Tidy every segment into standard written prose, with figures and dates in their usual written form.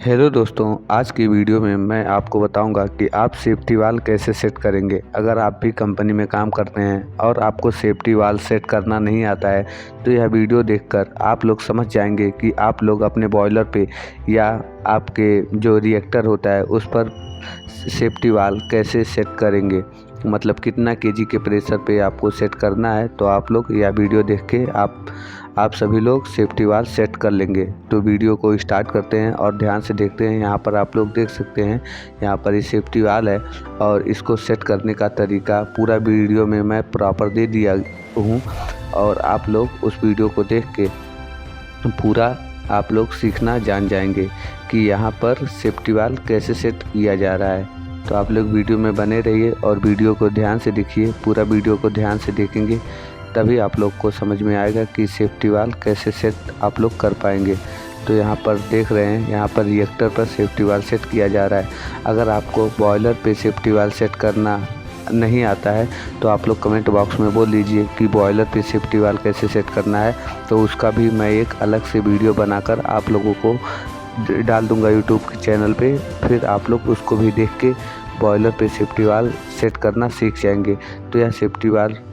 Hello दोस्तों, आज की वीडियो में मैं आपको बताऊंगा कि आप सेफ्टी वाल्व कैसे सेट करेंगे। अगर आप भी कंपनी में काम करते हैं और आपको सेफ्टी वाल्व सेट करना नहीं आता है तो यह वीडियो देखकर आप लोग समझ जाएंगे कि आप लोग अपने बॉयलर पे या आपके जो रिएक्टर होता है उस पर सेफ्टी वाल्व कैसे सेट करेंगे, मतलब कितना केजी के प्रेशर पे आपको सेट करना है। तो आप लोग यह वीडियो देख के आप सभी लोग सेफ्टी वाल्व सेट कर लेंगे। तो वीडियो को स्टार्ट करते हैं और ध्यान से देखते हैं। यहाँ पर आप लोग देख सकते हैं, यहाँ पर ये सेफ्टी वाल्व है और इसको सेट करने का तरीका पूरा वीडियो में मैं प्रॉपर दे दिया हूँ और आप लोग उस वीडियो को देख के पूरा आप लोग सीखना जान जाएंगे कि यहाँ पर सेफ्टी वाल्व कैसे सेट किया जा रहा है। तो आप लोग वीडियो में बने रहिए और वीडियो को ध्यान से देखिए। पूरा वीडियो को ध्यान से देखेंगे तभी आप लोग को समझ में आएगा कि सेफ्टी वाल्व कैसे सेट आप लोग कर पाएंगे। तो यहाँ पर देख रहे हैं, यहाँ पर रिएक्टर पर सेफ्टी वाल्व सेट किया जा रहा है। अगर आपको बॉयलर पे सेफ्टी वाल्व सेट करना नहीं आता है तो आप लोग कमेंट बॉक्स में बोल दीजिए कि बॉयलर पे सेफ्टी वाल्व कैसे सेट करना है। तो उसका भी मैं एक अलग से वीडियो बनाकर आप लोगों को डाल दूंगा यूट्यूब के चैनल पे। फिर आप लोग उसको भी देख के बॉयलर पे सेफ्टी वाल्व सेट करना सीख जाएंगे। तो यह सेफ्टी वाल्व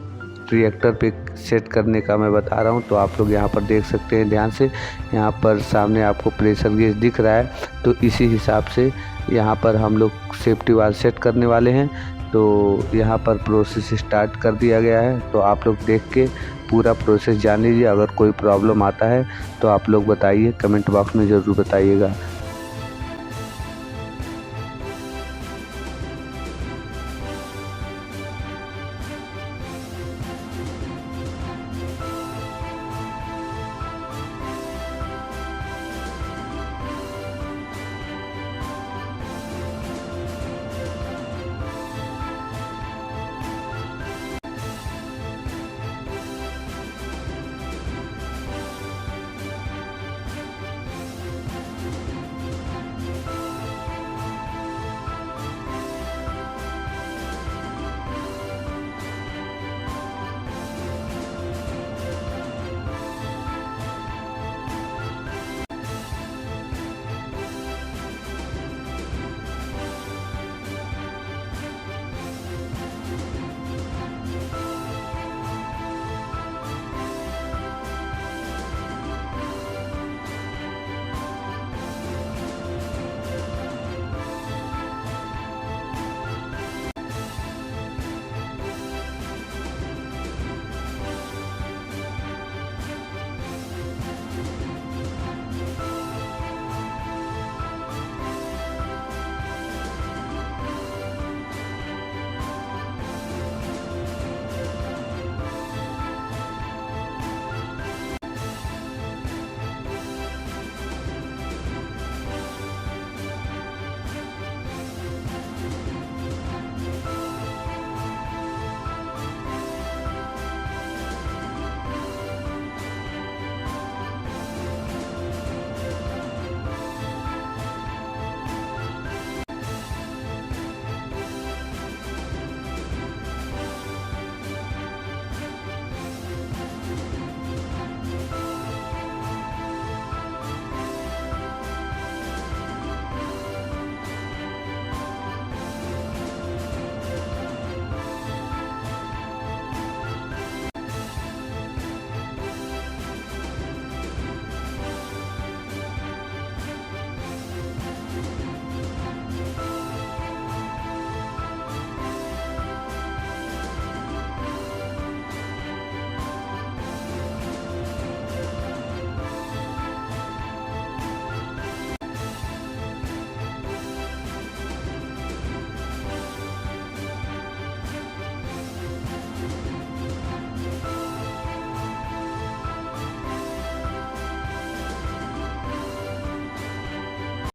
रिएक्टर पे सेट करने का मैं बता रहा हूँ। तो आप लोग यहाँ पर देख सकते हैं ध्यान से, यहाँ पर सामने आपको प्रेशर गेज दिख रहा है। तो इसी हिसाब से यहाँ पर हम लोग सेफ्टी वाल्व सेट करने वाले हैं। तो यहाँ पर प्रोसेस स्टार्ट कर दिया गया है। तो आप लोग देख के पूरा प्रोसेस जान लीजिए। अगर कोई प्रॉब्लम आता है तो आप लोग बताइए, कमेंट बॉक्स में ज़रूर बताइएगा।